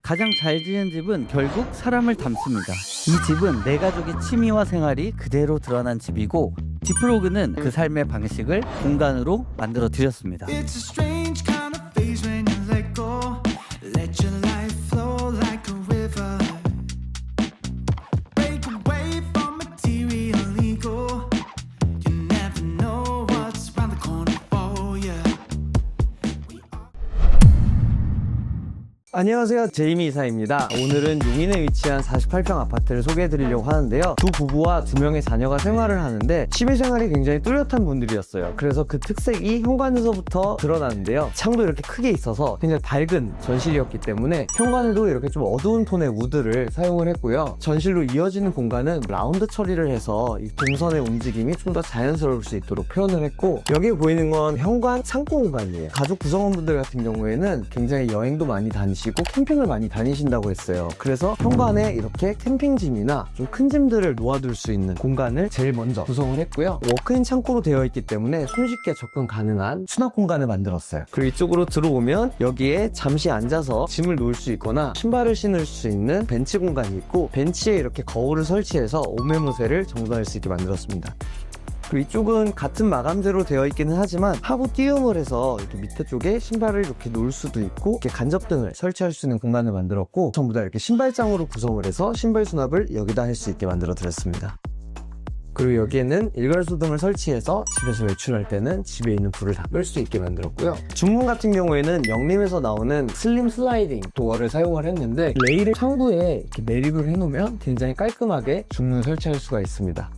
가장 잘 지은 집은 결국 사람을 담습니다. 이 집은 내 가족의 취미와 생활이 그대로 드러난 집이고, 디프로그는 그 삶의 방식을 공간으로 만들어 드렸습니다. It's a strange kind of phase when you let go. Let your life flow like a river. Break away from material ego. You never know what's around the corner for you. 안녕하세요, 제이미 이사입니다. 오늘은 용인에 위치한 48평 아파트를 소개해드리려고 하는데요. 두 부부와 두 명의 자녀가 생활을 하는데 취미생활이 굉장히 뚜렷한 분들이었어요. 그래서 그 특색이 현관에서부터 드러나는데요. 창도 이렇게 크게 있어서 굉장히 밝은 전실이었기 때문에 현관에도 이렇게 좀 어두운 톤의 우드를 사용을 했고요. 전실로 이어지는 공간은 라운드 처리를 해서 이 동선의 움직임이 좀 더 자연스러울 수 있도록 표현을 했고, 여기 보이는 건 현관 창고 공간이에요. 가족 구성원분들 같은 경우에는 굉장히 여행도 많이 다니시고 캠핑을 많이 다니신다고 했어요. 그래서 현관에 이렇게 캠핑짐이나 좀 큰 짐들을 놓아둘 수 있는 공간을 제일 먼저 구성을 했고요. 워크인 창고로 되어 있기 때문에 손쉽게 접근 가능한 수납 공간을 만들었어요. 그리고 이쪽으로 들어오면 여기에 잠시 앉아서 짐을 놓을 수 있거나 신발을 신을 수 있는 벤치 공간이 있고, 벤치에 이렇게 거울을 설치해서 오매무새를 정돈할 수 있게 만들었습니다. 그리고 이쪽은 같은 마감재로 되어 있기는 하지만 하부 띄움을 해서 이렇게 밑에 쪽에 신발을 이렇게 놓을 수도 있고, 이렇게 간접등을 설치할 수 있는 공간을 만들었고, 전부 다 이렇게 신발장으로 구성을 해서 신발 수납을 여기다 할 수 있게 만들어 드렸습니다. 그리고 여기에는 일괄소등을 설치해서 집에서 외출할 때는 집에 있는 불을 다 끌 수 있게 만들었고요. 중문 같은 경우에는 영림에서 나오는 슬림 슬라이딩 도어를 사용을 했는데, 레일을 창부에 이렇게 매립을 해놓으면 굉장히 깔끔하게 중문을 설치할 수가 있습니다.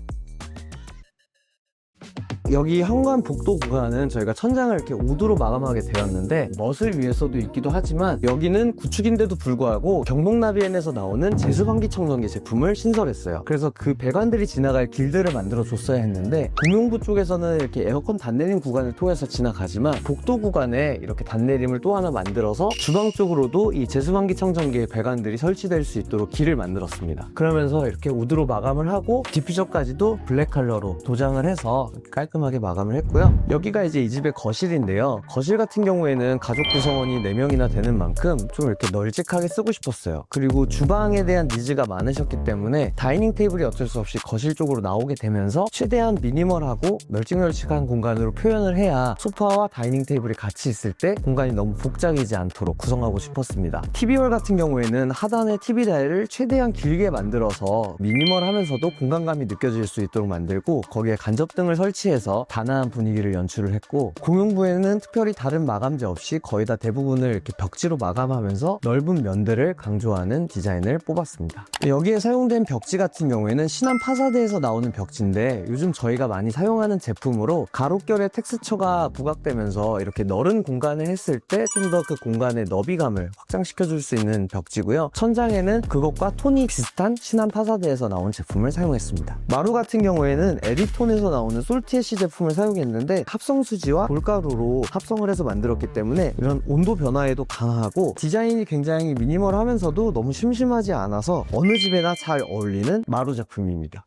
여기 현관 복도 구간은 저희가 천장을 이렇게 우드로 마감하게 되었는데, 멋을 위해서도 있기도 하지만 여기는 구축인데도 불구하고 경동나비엔에서 나오는 제습환기 청정기 제품을 신설했어요. 그래서 그 배관들이 지나갈 길들을 만들어 줬어야 했는데, 공용부 쪽에서는 이렇게 에어컨 단내림 구간을 통해서 지나가지만 복도 구간에 이렇게 단내림을 또 하나 만들어서 주방 쪽으로도 이 제습환기 청정기의 배관들이 설치될 수 있도록 길을 만들었습니다. 그러면서 이렇게 우드로 마감을 하고 디퓨저까지도 블랙 컬러로 도장을 해서 깔끔하게 마감을 했고요. 여기가 이제 이 집의 거실인데요. 거실 같은 경우에는 가족 구성원이 4명이나 되는 만큼 좀 이렇게 널찍하게 쓰고 싶었어요. 그리고 주방에 대한 니즈가 많으셨기 때문에 다이닝 테이블이 어쩔 수 없이 거실 쪽으로 나오게 되면서 최대한 미니멀하고 널찍널찍한 공간으로 표현을 해야 소파와 다이닝 테이블이 같이 있을 때 공간이 너무 복잡이지 않도록 구성하고 싶었습니다. TV홀 같은 경우에는 하단에 TV 다이를 최대한 길게 만들어서 미니멀하면서도 공간감이 느껴질 수 있도록 만들고, 거기에 간접등을 설치해서 단아한 분위기를 연출을 했고, 공용부에는 특별히 다른 마감재 없이 거의 다 대부분을 이렇게 벽지로 마감하면서 넓은 면들을 강조하는 디자인을 뽑았습니다. 여기에 사용된 벽지 같은 경우에는 신한 파사드에서 나오는 벽지인데, 요즘 저희가 많이 사용하는 제품으로 가로결의 텍스처가 부각되면서 이렇게 넓은 공간을 했을 때 좀 더 그 공간의 너비감을 확장시켜 줄 수 있는 벽지고요. 천장에는 그것과 톤이 비슷한 신한 파사드에서 나온 제품을 사용했습니다. 마루 같은 경우에는 에디톤에서 나오는 솔티에시 제품을 사용했는데, 합성수지와 돌가루로 합성을 해서 만들었기 때문에 이런 온도 변화에도 강하고 디자인이 굉장히 미니멀하면서도 너무 심심하지 않아서 어느 집에나 잘 어울리는 마루 제품입니다.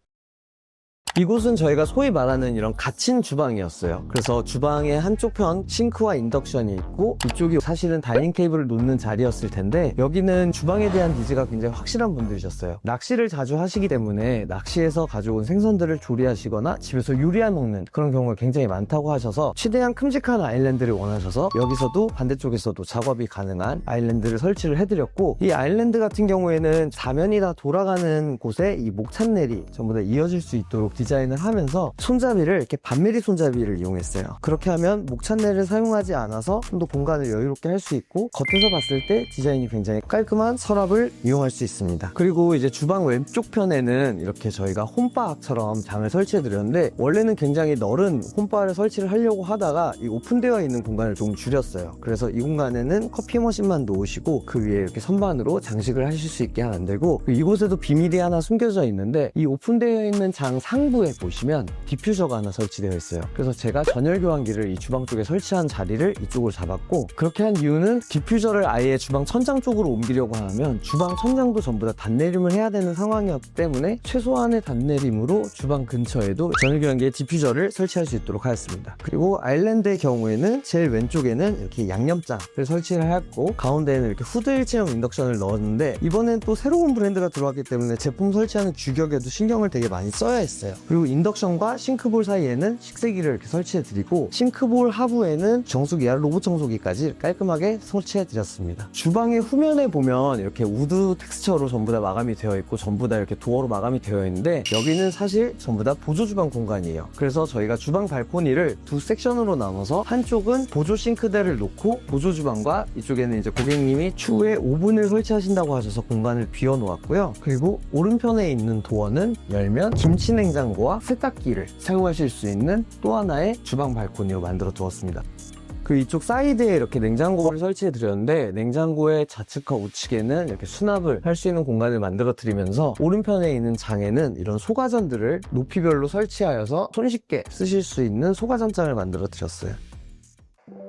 이곳은 저희가 소위 말하는 이런 갇힌 주방이었어요. 그래서 주방의 한쪽 편 싱크와 인덕션이 있고, 이쪽이 사실은 다이닝 테이블을 놓는 자리였을 텐데, 여기는 주방에 대한 니즈가 굉장히 확실한 분들이셨어요. 낚시를 자주 하시기 때문에 낚시에서 가져온 생선들을 조리하시거나 집에서 요리해 먹는 그런 경우가 굉장히 많다고 하셔서 최대한 큼직한 아일랜드를 원하셔서 여기서도 반대쪽에서도 작업이 가능한 아일랜드를 설치를 해드렸고, 이 아일랜드 같은 경우에는 사면이 다 돌아가는 곳에 이 목찬넬이 전부 다 이어질 수 있도록 디자인을 하면서 손잡이를 이렇게 반미리 손잡이를 이용했어요. 그렇게 하면 목찬넬을 사용하지 않아서 좀 더 공간을 여유롭게 할 수 있고, 겉에서 봤을 때 디자인이 굉장히 깔끔한 서랍을 이용할 수 있습니다. 그리고 이제 주방 왼쪽 편에는 이렇게 저희가 홈바처럼 장을 설치해 드렸는데, 원래는 굉장히 넓은 홈바를 설치를 하려고 하다가 이 오픈되어 있는 공간을 좀 줄였어요. 그래서 이 공간에는 커피 머신만 놓으시고 그 위에 이렇게 선반으로 장식을 하실 수 있게 만들고, 이곳에도 비밀이 하나 숨겨져 있는데, 이 오픈되어 있는 장 상부 상부에 보시면 디퓨저가 하나 설치되어 있어요. 그래서 제가 전열 교환기를 이 주방 쪽에 설치한 자리를 이쪽으로 잡았고, 그렇게 한 이유는 디퓨저를 아예 주방 천장 쪽으로 옮기려고 하면 주방 천장도 전부 다 단내림을 해야 되는 상황이었기 때문에 최소한의 단내림으로 주방 근처에도 전열 교환기에 디퓨저를 설치할 수 있도록 하였습니다. 그리고 아일랜드의 경우에는 제일 왼쪽에는 이렇게 양념장을 설치를 하였고, 가운데에는 이렇게 후드 일체형 인덕션을 넣었는데, 이번엔 또 새로운 브랜드가 들어왔기 때문에 제품 설치하는 규격에도 신경을 되게 많이 써야 했어요. 그리고 인덕션과 싱크볼 사이에는 식세기를 이렇게 설치해 드리고, 싱크볼 하부에는 정수기, 로봇 청소기까지 깔끔하게 설치해 드렸습니다. 주방의 후면에 보면 이렇게 우드 텍스처로 전부 다 마감이 되어 있고, 전부 다 이렇게 도어로 마감이 되어 있는데, 여기는 사실 전부 다 보조 주방 공간이에요. 그래서 저희가 주방 발코니를 두 섹션으로 나눠서 한쪽은 보조 싱크대를 놓고, 보조 주방과 이쪽에는 이제 고객님이 추후에 오븐을 설치하신다고 하셔서 공간을 비워 놓았고요. 그리고 오른편에 있는 도어는 열면 김치 냉장고와 세탁기를 사용하실 수 있는 또 하나의 주방 발코니로 만들어 두었습니다. 그 이쪽 사이드에 이렇게 냉장고를 설치해 드렸는데, 냉장고의 좌측과 우측에는 이렇게 수납을 할 수 있는 공간을 만들어 드리면서, 오른편에 있는 장에는 이런 소가전들을 높이별로 설치하여서 손쉽게 쓰실 수 있는 소가전장을 만들어 드렸어요.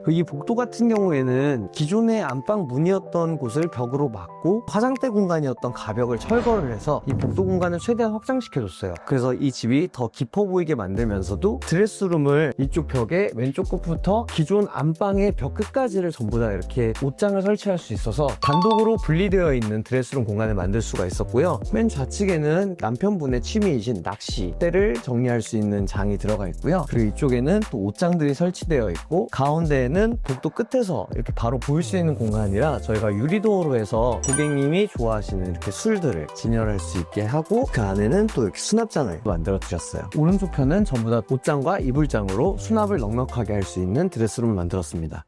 이 복도 같은 경우에는 기존의 안방 문이었던 곳을 벽으로 막고 화장대 공간이었던 가벽을 철거를 해서 이 복도 공간을 최대한 확장시켜줬어요. 그래서 이 집이 더 깊어 보이게 만들면서도 드레스룸을 이쪽 벽에 왼쪽 끝부터 기존 안방의 벽 끝까지를 전부 다 이렇게 옷장을 설치할 수 있어서 단독으로 분리되어 있는 드레스룸 공간을 만들 수가 있었고요. 맨 좌측에는 남편분의 취미이신 낚시대를 정리할 수 있는 장이 들어가 있고요. 그리고 이쪽에는 또 옷장들이 설치되어 있고, 가운데에는 복도 끝에서 이렇게 바로 보일 수 있는 공간이라 저희가 유리도어로 해서 고객님이 좋아하시는 이렇게 술들을 진열할 수 있게 하고, 그 안에는 또 이렇게 수납장을 만들어 드렸어요. 오른쪽 편은 전부 다 옷장과 이불장으로 수납을 넉넉하게 할 수 있는 드레스룸을 만들었습니다.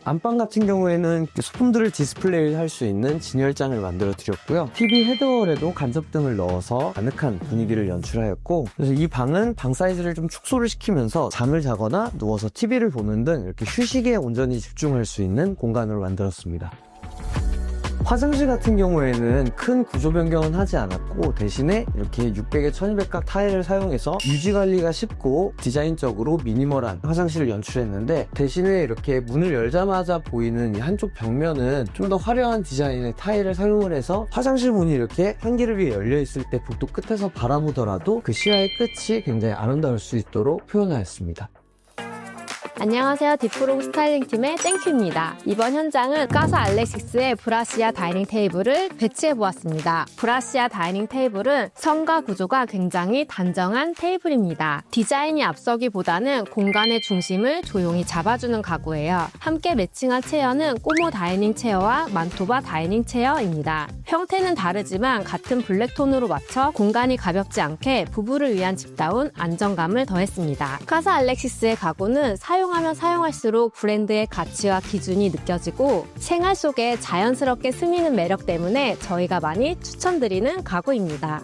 안방 같은 경우에는 소품들을 디스플레이 할 수 있는 진열장을 만들어 드렸고요. TV 헤드월에도 간접등을 넣어서 아늑한 분위기를 연출하였고, 그래서 이 방은 방 사이즈를 좀 축소를 시키면서 잠을 자거나 누워서 TV를 보는 등 이렇게 휴식에 온전히 집중할 수 있는 공간으로 만들었습니다. 화장실 같은 경우에는 큰 구조 변경은 하지 않았고, 대신에 이렇게 600에 1200각 타일을 사용해서 유지관리가 쉽고 디자인적으로 미니멀한 화장실을 연출했는데, 대신에 이렇게 문을 열자마자 보이는 이 한쪽 벽면은 좀 더 화려한 디자인의 타일을 사용을 해서 화장실 문이 이렇게 한기를 위해 열려있을 때 복도 끝에서 바라보더라도 그 시야의 끝이 굉장히 아름다울 수 있도록 표현하였습니다. 안녕하세요. 디프로그 스타일링팀의 땡큐입니다. 이번 현장은 까사 알렉시스의 브라시아 다이닝 테이블을 배치해보았습니다. 브라시아 다이닝 테이블은 선과 구조가 굉장히 단정한 테이블입니다. 디자인이 앞서기보다는 공간의 중심을 조용히 잡아주는 가구예요. 함께 매칭한 체어는 꼬모 다이닝 체어와 만토바 다이닝 체어입니다. 형태는 다르지만 같은 블랙톤으로 맞춰 공간이 가볍지 않게 부부를 위한 집다운 안정감을 더했습니다. 까사 알렉시스의 가구는 사용하면 사용할수록 브랜드의 가치와 기준이 느껴지고 생활 속에 자연스럽게 스미는 매력 때문에 저희가 많이 추천드리는 가구입니다.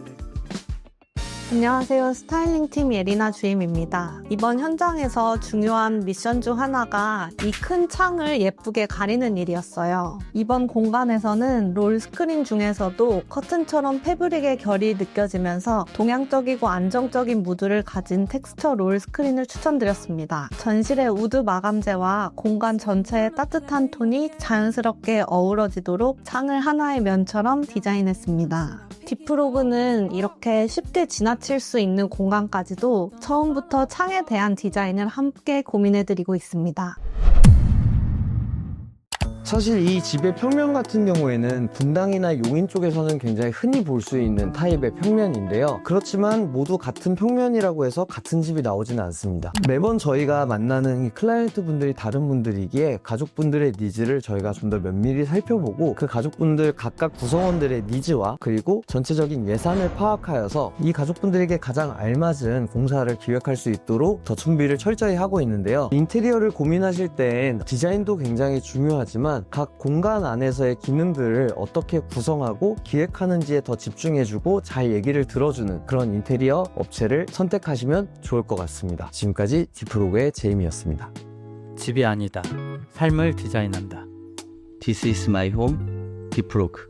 안녕하세요. 스타일링팀 예리나 주임입니다. 이번 현장에서 중요한 미션 중 하나가 이 큰 창을 예쁘게 가리는 일이었어요. 이번 공간에서는 롤 스크린 중에서도 커튼처럼 패브릭의 결이 느껴지면서 동양적이고 안정적인 무드를 가진 텍스처 롤 스크린을 추천드렸습니다. 전실의 우드 마감재와 공간 전체의 따뜻한 톤이 자연스럽게 어우러지도록 창을 하나의 면처럼 디자인했습니다. 디프로그는 이렇게 쉽게 지나칠 수 있는 공간까지도 처음부터 창에 대한 디자인을 함께 고민해드리고 있습니다. 사실 이 집의 평면 같은 경우에는 분당이나 용인 쪽에서는 굉장히 흔히 볼 수 있는 타입의 평면인데요. 그렇지만 모두 같은 평면이라고 해서 같은 집이 나오지는 않습니다. 매번 저희가 만나는 이 클라이언트 분들이 다른 분들이기에 가족분들의 니즈를 저희가 좀 더 면밀히 살펴보고 그 가족분들 각각 구성원들의 니즈와 그리고 전체적인 예산을 파악하여서 이 가족분들에게 가장 알맞은 공사를 기획할 수 있도록 더 준비를 철저히 하고 있는데요. 인테리어를 고민하실 땐 디자인도 굉장히 중요하지만 각 공간 안에서의 기능들을 어떻게 구성하고 기획하는지에 더 집중해주고 잘 얘기를 들어주는 그런 인테리어 업체를 선택하시면 좋을 것 같습니다. 지금까지 디프로그의 제임이었습니다. 집이 아니다. 삶을 디자인한다. This is my home, 디프로그.